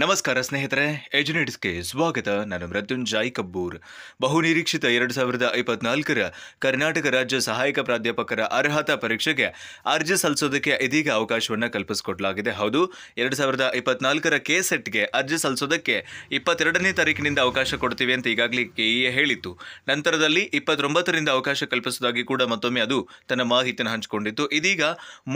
ನಮಸ್ಕಾರ ಸ್ನೇಹಿತರೆ, ಎಜುನೇಟ್ಸ್ಗೆ ಸ್ವಾಗತ. ನಾನು ಮೃತ್ಯುಂಜಯ್ ಕಬ್ಬೂರ್. ಬಹುನಿರೀಕ್ಷಿತ 2024ರ ಕರ್ನಾಟಕ ರಾಜ್ಯ ಸಹಾಯಕ ಪ್ರಾಧ್ಯಾಪಕರ ಅರ್ಹತಾ ಪರೀಕ್ಷೆಗೆ ಅರ್ಜಿ ಸಲ್ಲಿಸೋದಕ್ಕೆ ಇದೀಗ ಅವಕಾಶವನ್ನು ಕಲ್ಪಿಸಿಕೊಡಲಾಗಿದೆ. ಹೌದು, 2024ರ ಕೆಸೆಟ್ಗೆ ಅರ್ಜಿ ಸಲ್ಲಿಸೋದಕ್ಕೆ 22ನೇ ತಾರೀಕಿನಿಂದ ಅವಕಾಶ ಕೊಡ್ತೀವಿ ಅಂತ ಈಗಾಗಲೇ ಕೆಇಎ ಹೇಳಿತ್ತು. ನಂತರದಲ್ಲಿ 29ರಿಂದ ಅವಕಾಶ ಕಲ್ಪಿಸುವುದಾಗಿ ಕೂಡ ಮತ್ತೊಮ್ಮೆ ಅದು ತನ್ನ ಮಾಹಿತಿಯನ್ನು ಹಂಚಿಕೊಂಡಿತ್ತು. ಇದೀಗ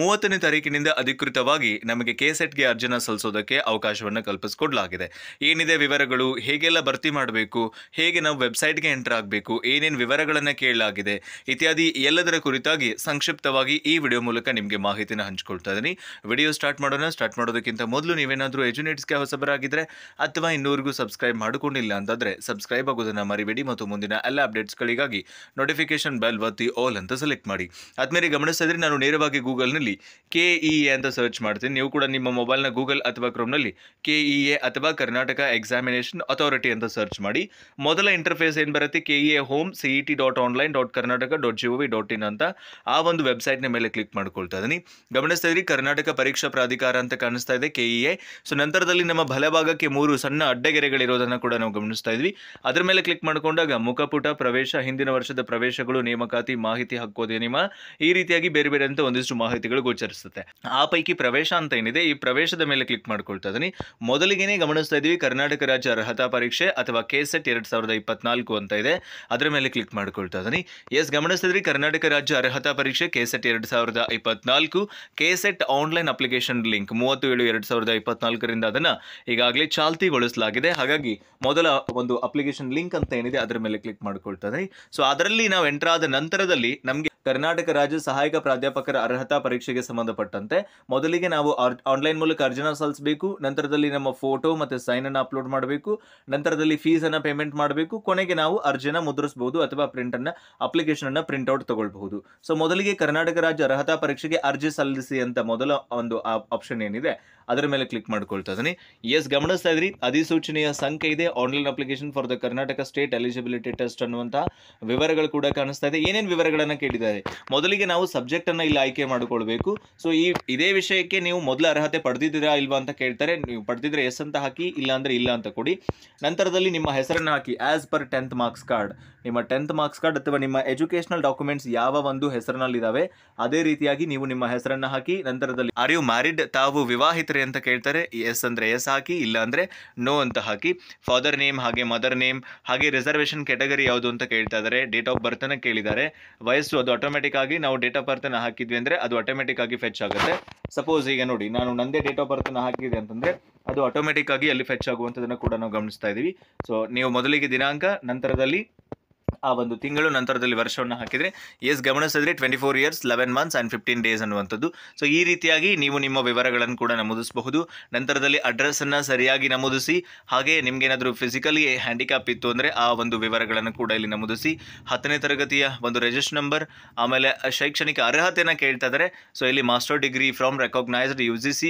30ನೇ ತಾರೀಕಿನಿಂದ ಅಧಿಕೃತವಾಗಿ ನಮಗೆ ಕೆಸೆಟ್ಗೆ ಅರ್ಜಿನ ಸಲ್ಲಿಸೋದಕ್ಕೆ ಅವಕಾಶವನ್ನು ಕಲ್ಪಿಸಿಕೊಡಲಾಗಿದೆ. ಏನಿದೆ ವಿವರಗಳು, ಹೇಗೆಲ್ಲ ಭರ್ತಿ ಮಾಡಬೇಕು, ಹೇಗೆ ನಾವು ವೆಬ್ಸೈಟ್ಗೆ ಎಂಟರ್ ಆಗಬೇಕು, ಏನೇನು ವಿವರಗಳನ್ನು ಕೇಳಲಾಗಿದೆ ಇತ್ಯಾದಿ ಎಲ್ಲದರ ಕುರಿತಾಗಿ ಸಂಕ್ಷಿಪ್ತವಾಗಿ ಈ ವಿಡಿಯೋ ಮೂಲಕ ನಿಮಗೆ ಮಾಹಿತಿನ ಹಂಚಿಕೊಳ್ತಾ ಇದ್ದೀನಿ. ವಿಡಿಯೋ ಸ್ಟಾರ್ಟ್ ಮಾಡೋಣ. ಸ್ಟಾರ್ಟ್ ಮಾಡೋದಕ್ಕಿಂತ ಮೊದಲು ನೀವೇನಾದರೂ ಎಜುನೇಟ್ಸ್ಗೆ ಹೊಸಬರಾಗಿದ್ದರೆ ಅಥವಾ ಇನ್ನೂವರೆಗೂ ಸಬ್ಸ್ಕ್ರೈಬ್ ಮಾಡಿಕೊಂಡಿಲ್ಲ ಅಂತಂದರೆ ಸಬ್ಸ್ಕ್ರೈಬ್ ಆಗೋದನ್ನು ಮರಿಬೇಡಿ ಮತ್ತು ಮುಂದಿನ ಎಲ್ಲ ಅಪ್ಡೇಟ್ಸ್ಗಳಿಗಾಗಿ ನೋಟಿಫಿಕೇಶನ್ ಬೆಲ್ ಒತ್ತಿ ಆಲ್ ಅಂತ ಸೆಲೆಕ್ಟ್ ಮಾಡಿ. ಆದ್ಮೇಲೆ ಗಮನಿಸ್ತಾ ಇದ್ರೆ ನಾನು ನೇರವಾಗಿ ಗೂಗಲ್ನಲ್ಲಿ ಕೆಇಎ ಅಂತ ಸರ್ಚ್ ಮಾಡ್ತೀನಿ. ನೀವು ಕೂಡ ನಿಮ್ಮ ಮೊಬೈಲ್ನ ಗೂಗಲ್ ಅಥವಾ ಕ್ರೋಮ್ನಲ್ಲಿ ಕೆಇಎ ಅಥವಾ ಕರ್ನಾಟಕ ಎಕ್ಸಾಮಿನೇಷನ್ ಅಥಾರಿಟಿ ಅಂತ ಸರ್ಚ್ ಮಾಡಿ. ಮೊದಲ ಇಂಟರ್ಫೇಸ್ ಏನು ಬರುತ್ತೆ, ಕೆಇಎ ಹೋಮ್ cet.online.karnataka.gov.in ಅಂತ ಆ ಒಂದು ವೆಬ್ಸೈಟ್ನ ಮೇಲೆ ಕ್ಲಿಕ್ ಮಾಡ್ಕೊಳ್ತಾ ಇದ್ದೀನಿ. ಗಮನಿಸ್ತಾ ಇದ್ರಿ ಕರ್ನಾಟಕ ಪರೀಕ್ಷಾ ಪ್ರಾಧಿಕಾರ ಅಂತ ಕಾಣಿಸ್ತಾ ಇದೆ ಕೆಇಎ. ಸೊ ನಂತರದಲ್ಲಿ ನಮ್ಮ ಬಲಭಾಗಕ್ಕೆ 3 ಸಣ್ಣ ಅಡ್ಡಗೆರೆಗಳಿರೋದನ್ನು ಕೂಡ ನಾವು ಗಮನಿಸ್ತಾ ಇದ್ವಿ. ಅದರ ಮೇಲೆ ಕ್ಲಿಕ್ ಮಾಡಿಕೊಂಡಾಗ ಮುಖಪುಟ, ಪ್ರವೇಶ, ಹಿಂದಿನ ವರ್ಷದ ಪ್ರವೇಶಗಳು, ನೇಮಕಾತಿ, ಮಾಹಿತಿ ಹಕ್ಕೋದೇ ನಿಯಮ, ಈ ರೀತಿಯಾಗಿ ಬೇರೆ ಬೇರೆ ಅಂತ ಒಂದಿಷ್ಟು ಮಾಹಿತಿಗಳು ಗೋಚರಿಸುತ್ತೆ. ಆ ಪೈಕಿ ಪ್ರವೇಶ ಅಂತ ಏನಿದೆ, ಈ ಪ್ರವೇಶದ ಮೇಲೆ ಕ್ಲಿಕ್ ಮಾಡ್ಕೊಳ್ತಾ ಇದ್ದೀನಿ. ಮೊದಲಿಗೆನೇ ಗಮನಿಸ್ತಾ ಇದೀವಿ ಕರ್ನಾಟಕ ರಾಜ್ಯ ಅರ್ಹತಾ ಪರೀಕ್ಷೆ ಅಥವಾ ಕೆಸೆಟ್ 2024 ಅಂತ ಇದೆ. ಅದರ ಮೇಲೆ ಕ್ಲಿಕ್ ಮಾಡ್ಕೊಳ್ತಾ ಇದ್ದೀನಿ. ಎಸ್, ಗಮನಿಸ್ತಿದ್ರಿ ಕರ್ನಾಟಕ ರಾಜ್ಯ ಅರ್ಹತಾ ಪರೀಕ್ಷೆ KSET 2024 KSET online application link 37/2024ರಿಂದ ಅದನ್ನ ಈಗಾಗಲೇ ಚಾಲ್ತಿಗೊಳಿಸಲಾಗಿದೆ. ಹಾಗಾಗಿ ಮೊದಲ ಒಂದು ಅಪ್ಲಿಕೇಶನ್ ಲಿಂಕ್ ಅಂತ ಏನಿದೆ ಅದರ ಮೇಲೆ ಕ್ಲಿಕ್ ಮಾಡ್ಕೊಳ್ತಾ ಇದ್ದೀನಿ. ಸೊ ಅದರಲ್ಲಿ ನಾವು ಎಂಟರ್ ಆದ ನಂತರದಲ್ಲಿ ನಮಗೆ ಕರ್ನಾಟಕ ರಾಜ್ಯ ಸಹಾಯಕ ಪ್ರಾಧ್ಯಾಪಕರ ಅರ್ಹತಾ ಪರೀಕ್ಷೆಗೆ ಸಂಬಂಧಪಟ್ಟಂತೆ ಮೊದಲಿಗೆ ನಾವು ಆನ್ಲೈನ್ ಮೂಲಕ ಅರ್ಜಿನ ಸಲ್ಲಿಸಬೇಕು. ನಂತರದಲ್ಲಿ ನಮ್ಮ ಫೋಟೋ ಮತ್ತು ಸೈನ್ ಅನ್ನು ಅಪ್ಲೋಡ್ ಮಾಡಬೇಕು. ನಂತರದಲ್ಲಿ ಫೀಸ್ ಅನ್ನು ಪೇಮೆಂಟ್ ಮಾಡಬೇಕು. ಕೊನೆಗೆ ನಾವು ಅರ್ಜಿನ ಮುದ್ರಿಸಬಹುದು ಅಥವಾ ಅಪ್ಲಿಕೇಶನ್ ಅನ್ನ ಪ್ರಿಂಟ್ಔಟ್ ತಗೊಳ್ಬಹುದು. ಸೊ ಮೊದಲಿಗೆ ಕರ್ನಾಟಕ ರಾಜ್ಯ ಅರ್ಹತಾ ಪರೀಕ್ಷೆಗೆ ಅರ್ಜಿ ಸಲ್ಲಿಸಿ ಅಂತ ಮೊದಲ ಒಂದು ಆಪ್ಷನ್ ಏನಿದೆ ಅದರ ಮೇಲೆ ಕ್ಲಿಕ್ ಮಾಡ್ಕೊಳ್ತಾ ಇದ್ದೀನಿ. ಎಸ್, ಗಮನಿಸ್ತಾ ಇದ್ರಿ ಅಧಿಸೂಚನೆಯ ಸಂಖ್ಯೆ ಇದೆ, online application for the Karnataka state eligibility test ಅನ್ನುವಂತಹ ವಿವರಗಳು ಕೂಡ ಕಾಣಿಸ್ತಾ ಇದೆ. ಏನೇನು ವಿವರಗಳನ್ನು ಕೇಳಿದ್ದಾರೆ, ಮೊದಲಿಗೆ ನಾವು ಸಬ್ಜೆಕ್ಟ್ ಅನ್ನ ಇಲ್ಲಿ ಆಯ್ಕೆ ಮಾಡಿಕೊಳ್ಬೇಕು. ಸೊ ಇದೇ ವಿಷಯಕ್ಕೆ ನೀವು ಮೊದಲ ಅರ್ಹತೆ ಪಡೆದಿದ್ದೀರಾ ಇಲ್ವಾ ಅಂತ ಕೇಳ್ತಾರೆ. ನೀವು ಪಡೆದಿದ್ರೆ ಎಸ್ ಅಂತ ಹಾಕಿ, ಇಲ್ಲ ಅಂದ್ರೆ ಇಲ್ಲ ಅಂತ ಕೊಡಿ. ನಂತರದಲ್ಲಿ ನಿಮ್ಮ ಹೆಸರನ್ನು ಹಾಕಿ as per 10th marks card, ನಿಮ್ಮ 10th ಮಾರ್ಕ್ಸ್ ಕಾರ್ಡ್ ಅಥವಾ ನಿಮ್ಮ ಎಜುಕೇಶನಲ್ ಡಾಕ್ಯುಮೆಂಟ್ಸ್ ಯಾವ ಒಂದು ಹೆಸರಿನಲ್ಲಿ ಇದಾವೆ ಅದೇ ರೀತಿಯಾಗಿ ನೀವು ನಿಮ್ಮ ಹೆಸರನ್ನ ಹಾಕಿ. ನಂತರದಲ್ಲಿ ಆರ್ ಯು ಮ್ಯಾರಿಡ್, ತಾವು ವಿವಾಹಿತರೆ ಅಂತ ಕೇಳ್ತಾರೆ. ಎಸ್ ಅಂದ್ರೆ ಎಸ್ ಹಾಕಿ, ಇಲ್ಲ ಅಂದ್ರೆ ನೋ ಅಂತ ಹಾಕಿ. ಫಾದರ್ ನೇಮ್ ಹಾಗೆ ಮದರ್ ನೇಮ್ ಹಾಗೆ ರಿಸರ್ವೇಶನ್ ಕ್ಯಾಟಗರಿ ಯಾವುದು ಅಂತ ಕೇಳ್ತಾ ಇದ್ದಾರೆ. ಡೇಟ್ ಆಫ್ ಬರ್ತ್ ಅನ್ನ ಕೇಳಿದ್ದಾರೆ. ವಯಸ್ಸು ಅದು ಆಟೋಮೆಟಿಕ್ ಆಗಿ ನಾವು ಡೇಟ್ ಆಫ್ ಬರ್ತ್ ಅನ್ನ ಹಾಕಿದ್ವಿ ಅಂದ್ರೆ ಅದು ಆಟೋಮೆಟಿಕ್ ಆಗಿ ಫೆಚ್ ಆಗುತ್ತೆ. ಸಪೋಸ್ ಈಗ ನೋಡಿ ನಾನು ನಂದೇ ಡೇಟ್ ಆಫ್ ಬರ್ತ್ ಅನ್ನ ಹಾಕಿದೆ ಅಂತಂದ್ರೆ ಅದು ಆಟೋಮೆಟಿಕ್ ಆಗಿ ಅಲ್ಲಿ ಫೆಚ್ ಆಗುವಂಥದ್ದನ್ನು ಕೂಡ ನಾವು ಗಮನಿಸ್ತಾ ಇದೀವಿ. ಸೊ ನೀವು ಮೊದಲಿಗೆ ದಿನಾಂಕ, ನಂತರದಲ್ಲಿ ಆ ಒಂದು ತಿಂಗಳು, ನಂತರದಲ್ಲಿ ವರ್ಷವನ್ನು ಹಾಕಿದರೆ ಎಸ್, ಗಮನಿಸಿದ್ರೆ 24 years 11 months and 15 days ಅನ್ನುವಂಥದ್ದು. ಸೊ ಈ ರೀತಿಯಾಗಿ ನೀವು ನಿಮ್ಮ ವಿವರಗಳನ್ನು ಕೂಡ ನಮೂದಿಸಬಹುದು. ನಂತರದಲ್ಲಿ ಅಡ್ರೆಸ್ಸನ್ನು ಸರಿಯಾಗಿ ನಮೂದಿಸಿ. ಹಾಗೆ ನಿಮ್ಗೇನಾದರೂ ಫಿಸಿಕಲಿ ಹ್ಯಾಂಡಿಕ್ಯಾಪ್ ಇತ್ತು ಅಂದರೆ ಆ ಒಂದು ವಿವರಗಳನ್ನು ಕೂಡ ಇಲ್ಲಿ ನಮೂದಿಸಿ. 10ನೇ ತರಗತಿಯ ಒಂದು ರಿಜಿಸ್ಟರ್ ನಂಬರ್, ಆಮೇಲೆ ಶೈಕ್ಷಣಿಕ ಅರ್ಹತೆಯನ್ನು ಕೇಳ್ತಾ ಇದ್ದಾರೆ. ಸೊ ಇಲ್ಲಿ master degree from recognised UGC,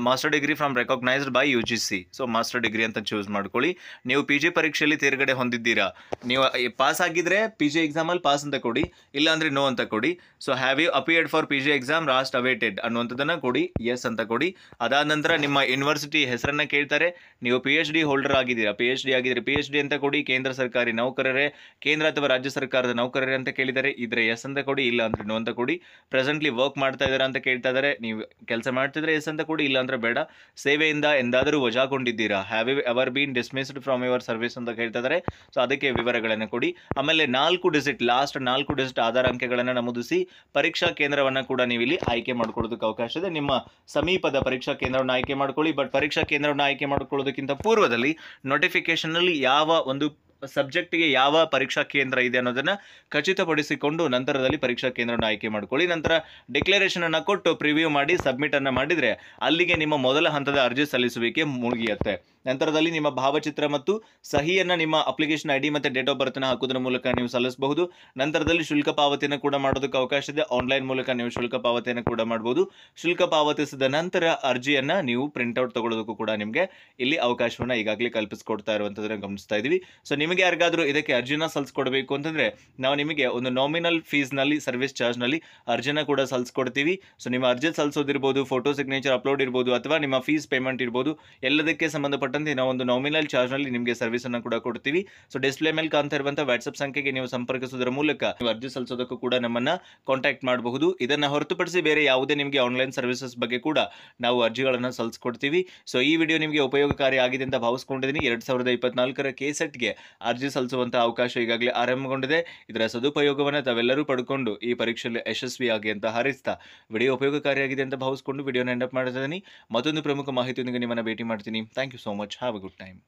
master degree from recognised by UGC. So master degree ಅಂತ ಚೂಸ್ ಮಾಡ್ಕೊಳ್ಳಿ. ನೀವು PG ಪರೀಕ್ಷೆಯಲ್ಲಿ ತೇರ್ಗಡೆ ಹೊಂದಿದ್ದೀರಾ, ನೀವು ಪಾಸ್ ಆಗಿದ್ರೆ PG ಎಕ್ಸಾಮ್ ಅಲ್ಲಿ ಪಾಸ್ ಅಂತ ಕೊಡಿ, ಇಲ್ಲ ಅಂದ್ರೆ ನೋ ಅಂತ ಕೊಡಿ. So have you appeared for PG exam last awaited ಅನ್ನುವಂಥದ್ದನ್ನ ಕೊಡಿ, ಎಸ್ ಅಂತ ಕೊಡಿ. ಅದಾದ ನಂತರ ನಿಮ್ಮ ಯೂನಿವರ್ಸಿಟಿ ಹೆಸರನ್ನ ಕೇಳ್ತಾರೆ. ನೀವು PhD ಹೋಲ್ಡರ್ ಆಗಿದ್ದೀರಾ, PhD ಆಗಿದ್ರೆ PhD ಅಂತ ಕೊಡಿ. ಕೇಂದ್ರ ಸರ್ಕಾರಿ ನೌಕರರೇ, ಕೇಂದ್ರ ಅಥವಾ ರಾಜ್ಯ ಸರ್ಕಾರದ ನೌಕರರೇ ಅಂತ ಕೇಳಿದರೆ ಇದ್ರೆ ಎಸ್ ಅಂತ ಕೊಡಿ, ಇಲ್ಲ ಅಂದ್ರೆ ನೋ ಅಂತ ಕೊಡಿ. ಪ್ರೆಸೆಂಟ್ಲಿ ವರ್ಕ್ ಮಾಡ್ತಾ ಇದ್ದೀರಾ ಅಂತ ಕೇಳ್ತಾ ಇದ್ದಾರೆ, ನೀವು ಕೆಲಸ ಮಾಡ್ತಿದ್ರೆ ಎಸ್ ಅಂತ ಕೊಡಿ, ಇಲ್ಲ ಅಂದ್ರೆ ಬೇಡ. ಸೇವೆಯಿಂದ ಎಂದಾದರೂ ವಜಾಗೊಂಡಿದ್ದೀರಾ, have you ever been dismissed from your service ಅಂತ ಕೇಳ್ತಾ ಇದ್ದಾರೆ. ಸೊ ಅದಕ್ಕೆ ವಿವರಗಳನ್ನು ಕೊಡಿ. ಆಮೇಲೆ 4 ಡಿಜಿಟ್, ಲಾಸ್ಟ್ 4 ಡಿಜಿಟ್ ಆಧಾರ್ ಅಂಕೆಗಳನ್ನು ನಮೂದಿಸಿ. ಪರೀಕ್ಷಾ ಕೇಂದ್ರವನ್ನು ಕೂಡ ನೀವು ಇಲ್ಲಿ ಆಯ್ಕೆ ಮಾಡ್ಕೊಳ್ಳೋದಕ್ಕೆ ಅವಕಾಶ ಇದೆ. ನಿಮ್ಮ ಸಮೀಪದ ಪರೀಕ್ಷಾ ಕೇಂದ್ರವನ್ನು ಆಯ್ಕೆ ಮಾಡ್ಕೊಳ್ಳಿ. ಬಟ್ ಪರೀಕ್ಷಾ ಕೇಂದ್ರವನ್ನು ಆಯ್ಕೆ ಮಾಡ್ಕೊಳ್ಳೋದಕ್ಕಿಂತ ಪೂರ್ವದಲ್ಲಿ ನೋಟಿಫಿಕೇಶನ್ ನಲ್ಲಿ ಯಾವ ಒಂದು ಸಬ್ಜೆಕ್ಟ್ಗೆ ಯಾವ ಪರೀಕ್ಷಾ ಕೇಂದ್ರ ಇದೆ ಅನ್ನೋದನ್ನ ಖಚಿತಪಡಿಸಿಕೊಂಡು ನಂತರದಲ್ಲಿ ಪರೀಕ್ಷಾ ಕೇಂದ್ರವನ್ನು ಆಯ್ಕೆ ಮಾಡ್ಕೊಳ್ಳಿ. ನಂತರ ಡಿಕ್ಲರೇಷನ್ ಅನ್ನು ಕೊಟ್ಟು ಪ್ರಿವ್ಯೂ ಮಾಡಿ ಸಬ್ಮಿಟ್ ಅನ್ನ ಮಾಡಿದ್ರೆ ಅಲ್ಲಿಗೆ ನಿಮ್ಮ ಮೊದಲ ಹಂತದ ಅರ್ಜಿ ಸಲ್ಲಿಸುವಿಕೆ ಮುಗಿಯುತ್ತೆ. ನಂತರದಲ್ಲಿ ನಿಮ್ಮ ಭಾವಚಿತ್ರ ಮತ್ತು ಸಹಿಯನ್ನು ನಿಮ್ಮ ಅಪ್ಲಿಕೇಶನ್ ID ಮತ್ತು ಡೇಟ್ ಆಫ್ ಬರ್ತ್ ಹಾಕೋದ್ರ ಮೂಲಕ ನೀವು ಸಲ್ಲಿಸಬಹುದು. ನಂತರದಲ್ಲಿ ಶುಲ್ಕ ಪಾವತಿಯನ್ನು ಕೂಡ ಮಾಡೋದಕ್ಕೆ ಅವಕಾಶ ಇದೆ. ಆನ್ಲೈನ್ ಮೂಲಕ ನೀವು ಶುಲ್ಕ ಪಾವತಿಯನ್ನು ಕೂಡ ಮಾಡಬಹುದು. ಶುಲ್ಕ ಪಾವತಿಸಿದ ನಂತರ ಅರ್ಜಿಯನ್ನು ನೀವು ಪ್ರಿಂಟ್ಔಟ್ ತಗೊಳ್ಳೋದಕ್ಕೂ ಕೂಡ ನಿಮಗೆ ಇಲ್ಲಿ ಅವಕಾಶವನ್ನು ಈಗಾಗಲೇ ಕಲ್ಪಿಸಿಕೊಡ್ತಾ ಇರುವಂಥದ್ದನ್ನು ಗಮನಿಸ್ತಾ ಇದ್ದೀವಿ. ಸೊ ನಿಮಗೆ ಯಾರಿಗಾದರೂ ಇದಕ್ಕೆ ಅರ್ಜಿನ ಸಲ್ಲಿಸ್ಕೊಡ್ಬೇಕು ಅಂತಂದರೆ ನಾವು ನಿಮಗೆ ಒಂದು ನಾಮಿನಲ್ ಫೀಸ್ನಲ್ಲಿ, ಸರ್ವಿಸ್ ಚಾರ್ಜ್ನಲ್ಲಿ ಅರ್ಜಿನ ಕೂಡ ಸಲ್ಲಿಸ್ಕೊಡ್ತೀವಿ. ಸೊ ನಿಮ್ಮ ಅರ್ಜಿ ಸಲ್ಲಿಸೋದಿರ್ಬೋದು, ಫೋಟೋ ಸಿಗ್ನೇಚರ್ ಅಪ್ಲೋಡ್ ಇರ್ಬೋದು, ಅಥವಾ ನಿಮ್ಮ ಫೀಸ್ ಪೇಮೆಂಟ್ ಇರ್ಬೋದು, ಎಲ್ಲದಕ್ಕೆ ಸಂಬಂಧಪಟ್ಟ ಸಂಬಂಧಪಟ್ಟಂತೆ ನಾವು ಒಂದು ನಾಮಿನಲ್ ಚಾರ್ಜ್ನಲ್ಲಿ ನಿಮಗೆ ಸರ್ವಿಸನ್ನು ಕೂಡ ಕೊಡ್ತೀವಿ. ಸೊ ಡಿಸ್ಪ್ಲೇ ಮೇಲೆ ಕಾಣ್ತಾ ಇರುವಂಥ ವಾಟ್ಸಪ್ ಸಂಖ್ಯೆಗೆ ನೀವು ಸಂಪರ್ಕಿಸುವುದರ ಮೂಲಕ ನೀವು ಅರ್ಜಿ ಸಲ್ಲಿಸೋದಕ್ಕೂ ಕೂಡ ನಮ್ಮನ್ನ ಕಾಂಟ್ಯಾಕ್ಟ್ ಮಾಡಬಹುದು. ಇದನ್ನು ಹೊರತುಪಡಿಸಿ ಬೇರೆ ಯಾವುದೇ ನಿಮಗೆ ಆನ್ಲೈನ್ ಸರ್ವಿಸಸ್ ಬಗ್ಗೆ ಕೂಡ ನಾವು ಅರ್ಜಿಗಳನ್ನು ಸಲ್ಲಿಸ್ಕೊಡ್ತೀವಿ. ಸೊ ಈ ವಿಡಿಯೋ ನಿಮಗೆ ಉಪಯೋಗಕಾರಿ ಆಗಿದೆ ಅಂತ ಭಾವಿಸ್ಕೊಂಡಿದ್ದೀನಿ. 2024ರ ಕೆಸೆಟ್ಗೆ ಅರ್ಜಿ ಸಲ್ಲಿಸುವಂಥ ಅವಕಾಶ ಈಗಾಗಲೇ ಆರಂಭಗೊಂಡಿದೆ. ಇದರ ಸದುಪಯೋಗವನ್ನು ತಾವೆಲ್ಲರೂ ಪಡ್ಕೊಂಡು ಈ ಪರೀಕ್ಷೆಯಲ್ಲಿ ಯಶಸ್ವಿಯಾಗಿ ಅಂತ ಹಾರೈಸ್ತಾ ವಿಡಿಯೋ ಉಪಯೋಗಕಾರಿಯಾಗಿದೆ ಅಂತ ಭಾವಿಸ್ಕೊಂಡು ವಿಡಿಯೋನ ಎಂಡ್ ಅಪ್ ಮಾಡ್ತಿದ್ದೀನಿ. ಮತ್ತೊಂದು ಪ್ರಮುಖ ಮಾಹಿತಿಯೊಂದಿಗೆ ನಿಮ್ಮನ್ನು ಭೇಟಿ ಮಾಡ್ತೀನಿ. Thank you so much. Have a good time.